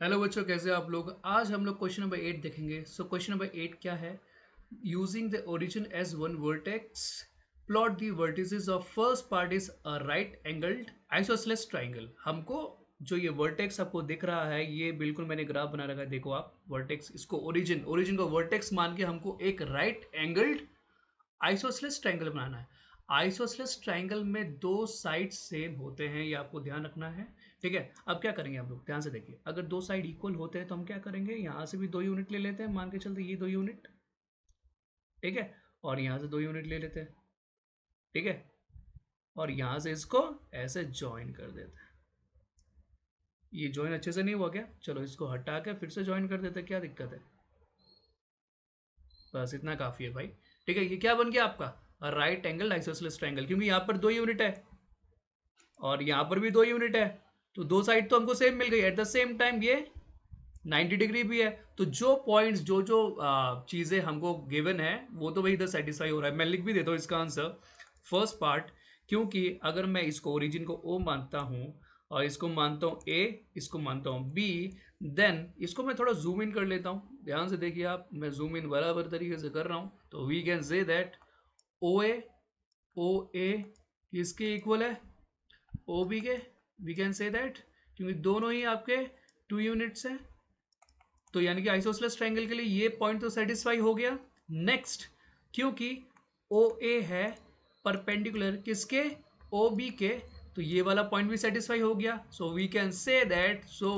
Hello बच्चों, कैसे हो आप लोग। आज हम लोग क्वेश्चन नंबर 8 देखेंगे। सो क्वेश्चन नंबर 8 क्या है? Using the origin as one vertex, plot the vertices of first part is a right angled isosceles triangle. हमको जो ये वर्टेक्स आपको दिख रहा है, ये बिल्कुल मैंने ग्राफ बना रखा है। देखो आप वर्टेक्स, इसको ओरिजिन को वर्टेक्स मान के हमको एक राइट एंगल्ड आइसोसेलेस ट्रायंगल बनाना है। आइसोसेलेस ट्रायंगल में दो साइड सेम होते हैं, ये आपको ध्यान रखना है। ठीक है, अब क्या करेंगे आप लोग, ध्यान से देखिए। अगर दो साइड इक्वल होते हैं तो हम क्या करेंगे, यहाँ से भी 2 यूनिट ले लेते हैं, मान के चलते ये 2 यूनिट। ठीक है, और यहाँ से 2 यूनिट ले लेते हैं। ठीक है, और यहाँ से इसको ऐसे ज्वाइन कर देते हैं। ये ज्वाइन अच्छे से नहीं हुआ क्या? चलो इसको हटा के फिर से ज्वाइन कर देते हैं, क्या दिक्कत है। बस इतना काफ़ी है भाई। ठीक है, ये क्या बन गया आपका राइट एंगल आइसोसेलेस ट्रायंगल, क्योंकि यहाँ पर 2 यूनिट है और यहाँ पर भी 2 यूनिट है, तो दो साइड तो हमको सेम मिल गई। एट द सेम टाइम ये 90 डिग्री भी है। तो जो पॉइंट्स जो जो चीज़ें हमको गिवन है वो तो भाई इधर सेटिस्फाई हो रहा है। मैं लिख भी देता हूँ इसका आंसर, फर्स्ट पार्ट। क्योंकि अगर मैं इसको ओरिजिन को ओ मानता हूँ और इसको मानता हूँ ए, इसको मानता हूँ बी, देन इसको मैं थोड़ा जूम इन कर लेता हूँ। ध्यान से देखिए आप, मैं जूम इन बराबर तरीके से कर रहा हूँ। तो वी कैन से दैट ओ ए किसके इक्वल है, ओ बी के। वी कैन से दैट, क्योंकि दोनों ही आपके 2 यूनिट्स हैं। तो यानी कि आइसोसेलेस ट्रायंगल के लिए ये पॉइंट तो सेटिस्फाई हो गया। नेक्स्ट, क्योंकि ओ ए है परपेंडिकुलर किसके, ओ बी के, तो ये वाला पॉइंट भी सेटिस्फाई हो गया। So we can say that, say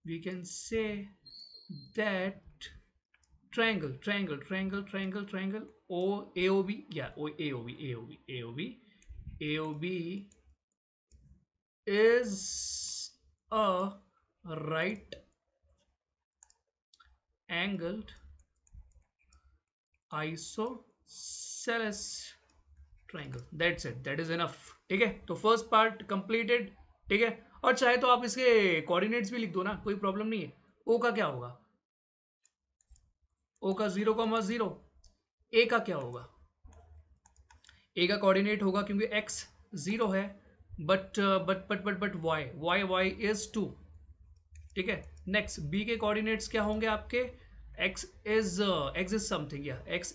we can say that triangle o aob, yeah, o aob is a right angled isosceles triangle. That's it, that is enough. ठीक है, तो फर्स्ट पार्ट कंप्लीटेड। ठीक है, और चाहे तो आप इसके कोऑर्डिनेट्स भी लिख दो ना, कोई प्रॉब्लम नहीं है। ओ का क्या होगा, ओ का 0,0। ए का क्या होगा, ए का कोऑर्डिनेट होगा, क्योंकि एक्स 0 है, बट वाई इज 2। ठीक है, नेक्स्ट बी के कोऑर्डिनेट्स क्या होंगे आपके, x इज समथिंग, या x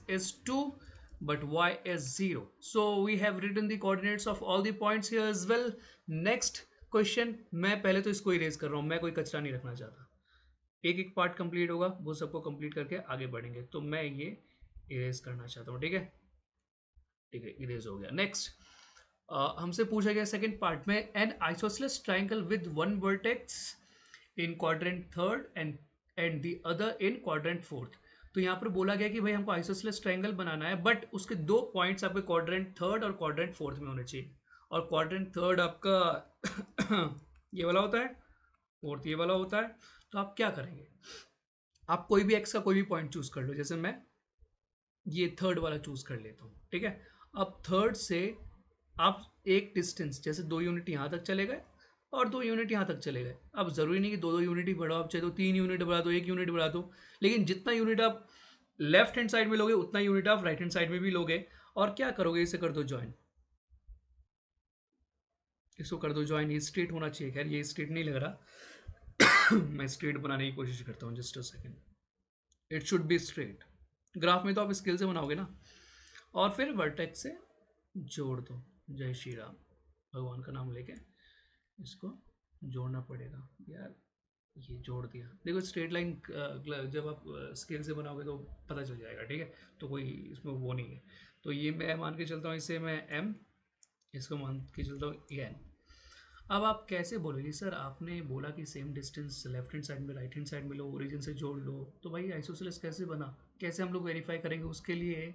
is 2 but y is 0. So we have written the coordinates of all the points here as well. Next question, मैं पहले तो इसको इरेज कर रहा हूँ, मैं कोई कचरा नहीं रखना चाहता। एक एक पार्ट कंप्लीट होगा, वो सबको कंप्लीट करके आगे बढ़ेंगे, तो मैं ये इरेज करना चाहता हूँ। ठीक है, ठीक है, इरेज हो गया। नेक्स्ट, हमसे पूछा गया सेकंड पार्ट में, N isosceles triangle with one vertex in quadrant third and the other in quadrant fourth. तो यहाँ पर बोला गया कि भाई हमको आइसोसेलेस ट्रायंगल बनाना है, बट उसके दो पॉइंट्स आपके क्वाड्रेंट थर्ड और क्वाड्रेंट फोर्थ में होने चाहिए। और क्वाड्रेंट थर्ड आपका ये वाला होता है, फोर्थ ये वाला होता है। तो आप क्या करेंगे, आप कोई भी एक्स का कोई भी पॉइंट चूज कर लो। जैसे मैं ये थर्ड वाला चूज कर लेता हूँ। ठीक है, अब थर्ड से आप एक डिस्टेंस, जैसे 2 यूनिट यहाँ तक चले गए और 2 यूनिट यहाँ तक चले गए। अब ज़रूरी नहीं कि दो दो यूनिट ही बढ़ाओ, आप चाहे तो 3 यूनिट बढ़ा दो, 1 यूनिट बढ़ा दो, लेकिन जितना यूनिट आप लेफ्ट हैंड साइड में लोगे उतना यूनिट आप राइट हैंड साइड में भी लोगे। और क्या करोगे, इसे कर दो ज्वाइन, इसको कर दो ज्वाइन। ये स्ट्रेट होना चाहिए, खैर ये स्ट्रेट नहीं लग रहा मैं स्ट्रेट बनाने की कोशिश करता हूँ, just a second. It should be straight. Graph में तो आप स्केल से बनाओगे ना, और फिर वर्टेक्स से जोड़ दो। जय श्री राम, भगवान का नाम लेके इसको जोड़ना पड़ेगा यार। ये जोड़ दिया, देखो स्ट्रेट लाइन जब आप स्केल से बनाओगे तो पता चल जाएगा। ठीक है, तो कोई इसमें वो नहीं है। तो ये मैं मान के चलता हूँ, इसे मैं एम, इसको मान के चलता हूँ एन। अब आप कैसे बोलोगे सर, आपने बोला कि same distance left hand side में राइट हैंड साइड में लो, ओरिजिन से जोड़ लो, तो भाई आइसोसेलेस कैसे बना, कैसे हम लोग वेरीफाई करेंगे? उसके लिए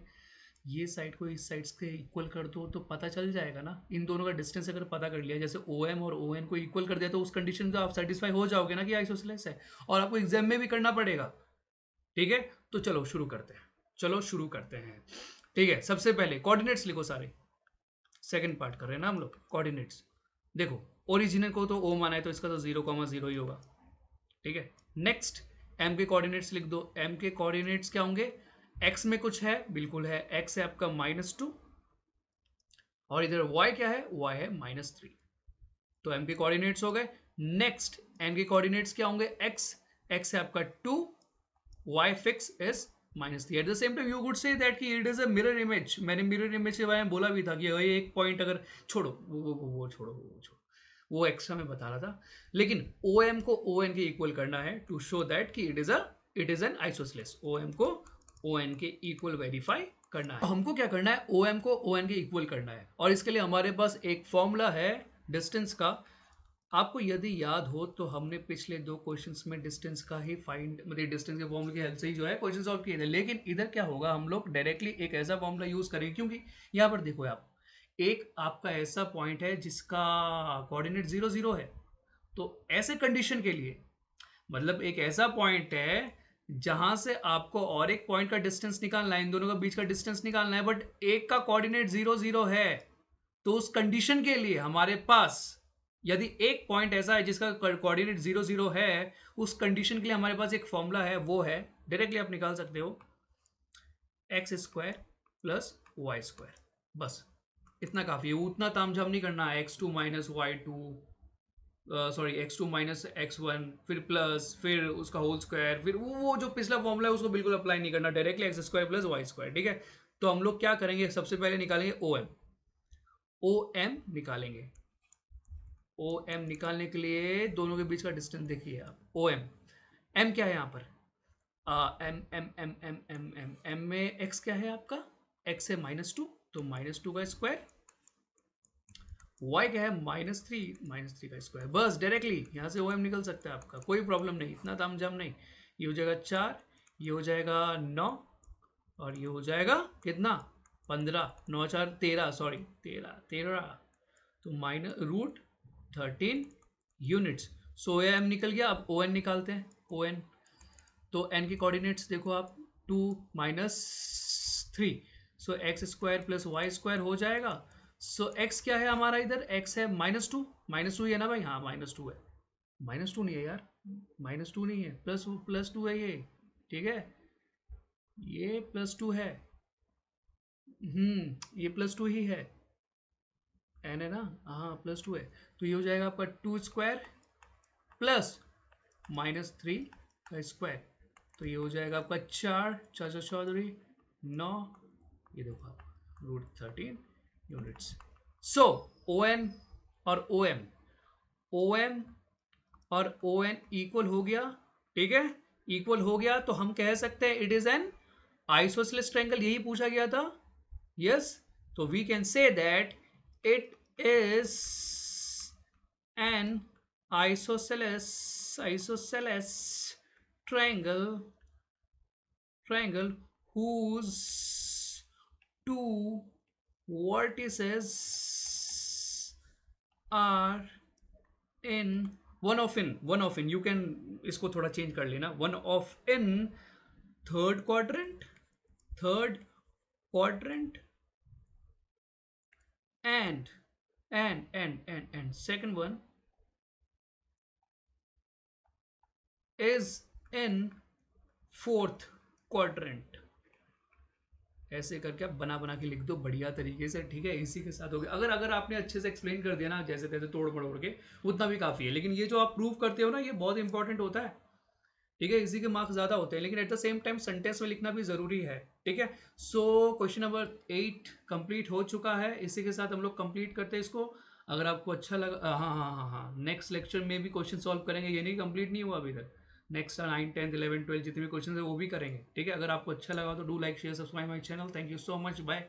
ये साइड को इस साइड के इक्वल कर दो तो पता चल जाएगा ना। इन दोनों का डिस्टेंस अगर पता कर लिया, जैसे ओ एम और ओ एन को इक्वल कर दिया, तो उस कंडीशन से आप सेटिस्फाई हो जाओगे ना कि आइसोसेलेस है। और आपको एग्जाम में भी करना पड़ेगा। ठीक है, तो चलो शुरू करते हैं, चलो शुरू करते हैं। ठीक है, सबसे पहले कोऑर्डिनेट्स लिखो सारे। सेकंड पार्ट कर रहे हैं ना हम लोग, कोऑर्डिनेट्स। देखो, ओरिजिनल को तो ओ माना है, तो इसका तो 0,0 ही होगा। ठीक है, नेक्स्ट एम के कोऑर्डिनेट्स लिख दो। एम के कोऑर्डिनेट्स क्या होंगे, एक्स में कुछ है, बिल्कुल है, एक्स है आपका -2, और इधर y क्या है, y है -3। तो m के कोऑर्डिनेट्स हो गए। नेक्स्ट n के कोऑर्डिनेट्स क्या होंगे, x है आपका 2, y fix is -3। At the same time you would say that कि it is a mirror image. मैंने मिरर इमेज के बारे में बोला भी था कि एक पॉइंट अगर छोड़ो वो छोड़ो वो एक्स्ट्रा में बता रहा था, लेकिन OM को ON के इक्वल करना है टू शो दैट कि it is an isosceles. OM को ON के इक्वल वेरीफाई करना है। हमको क्या करना है, OM को ON के इक्वल करना है, और इसके लिए हमारे पास एक फॉर्मूला है डिस्टेंस का। आपको यदि याद हो तो हमने पिछले 2 क्वेश्चंस में डिस्टेंस का ही फाइंड, मतलब डिस्टेंस के फॉर्मूले की हेल्प से ही जो है क्वेश्चन सॉल्व किए थे। लेकिन इधर क्या होगा, हम लोग डायरेक्टली एक ऐसा फॉर्मूला यूज करेंगे, क्योंकि यहाँ पर देखो आप, एक आपका ऐसा पॉइंट है जिसका कोऑर्डिनेट 0 0 है। तो ऐसे कंडीशन के लिए, मतलब एक ऐसा पॉइंट है जहां से आपको और एक पॉइंट का डिस्टेंस निकालना है, इन दोनों का बीच का डिस्टेंस निकालना है, बट एक का कोऑर्डिनेट 0 0 है। तो उस कंडीशन के लिए हमारे पास, यदि एक पॉइंट ऐसा है जिसका कोऑर्डिनेट 0 0 है, उस कंडीशन के लिए हमारे पास एक फॉर्मूला है, वो है डायरेक्टली आप निकाल सकते हो x² प्लस y²। बस इतना काफी है, उतना तामझाम नहीं करना है। x2 minus y2, sorry x2 minus x1, फिर प्लस, फिर उसका होल स्क्वायर, फिर वो जो पिछला फॉर्मूला है उसको बिल्कुल अप्लाई नहीं करना, डायरेक्टली x² प्लस y²। ठीक है, तो हम लोग क्या करेंगे, सबसे पहले निकालेंगे OM निकालेंगे। OM निकालने के लिए दोनों के बीच का डिस्टेंस देखिए आप, OM, M क्या है यहाँ पर, M में x क्या है आपका, x है -2, तो -2 का स्क्वायर, y क्या है -3 का स्क्वायर। बस डायरेक्टली यहाँ से OM निकल सकता है आपका, कोई प्रॉब्लम नहीं, इतना तामझाम नहीं। ये हो जाएगा 4, ये हो जाएगा 9, और ये हो जाएगा कितना, 15, 9 4 13, सॉरी 13, तो -√13 यूनिट्स। सो OM निकल गया। अब ON निकालते हैं, ON। तो n के कोऑर्डिनेट्स देखो आप, 2 -3, सो x² प्लस y² हो जाएगा। सो x क्या है हमारा, इधर x है -2 ही है ना भाई, हाँ -2 है, -2 नहीं है यार, -2 नहीं है, +2 है ये, ठीक है, ये +2 है, ये +2 ही है, n है ना, हाँ +2 है। तो ये हो जाएगा आपका 2² प्लस -3 का स्क्वायर, तो ये हो जाएगा आपका 4 4 चौधरी 9, ये देखो आप √13 यूनिट्स। सो ON और OM और ON इक्वल हो गया, ठीक है, इक्वल हो गया, तो हम कह सकते हैं it is an isosceles triangle, यही पूछा गया था, यस। तो we can say that it is an isosceles triangle whose two vertices are in one of in, you can इसको थोड़ा चेंज कर लेना, one of in third quadrant and second one is in fourth quadrant। ऐसे करके आप बना बना के लिख दो बढ़िया तरीके से, ठीक है, इसी के साथ हो गया। अगर आपने अच्छे से एक्सप्लेन कर दिया ना, जैसे तैसे तोड़ मड़ोड़ के, उतना भी काफ़ी है। लेकिन ये जो आप प्रूव करते हो ना, ये बहुत इंपॉर्टेंट होता है, ठीक है, इसी के मार्क्स ज़्यादा होते हैं, लेकिन eight the same time sentence में लिखना भी ज़रूरी है, ठीक है। सो क्वेश्चन नंबर 8 कंप्लीट हो चुका है, इसी के साथ हम लोग कंप्लीट करते हैं इसको। अगर आपको अच्छा लगा, हाँ, नेक्स्ट लेक्चर में भी क्वेश्चन सॉल्व करेंगे, ये नहीं कंप्लीट नहीं हुआ अभी तक, नेक्स्ट 9 10 11 12 जितने भी क्वेश्चन है वो भी करेंगे, ठीक है। अगर आपको अच्छा लगा तो do like share subscribe my channel. Thank you so much, bye.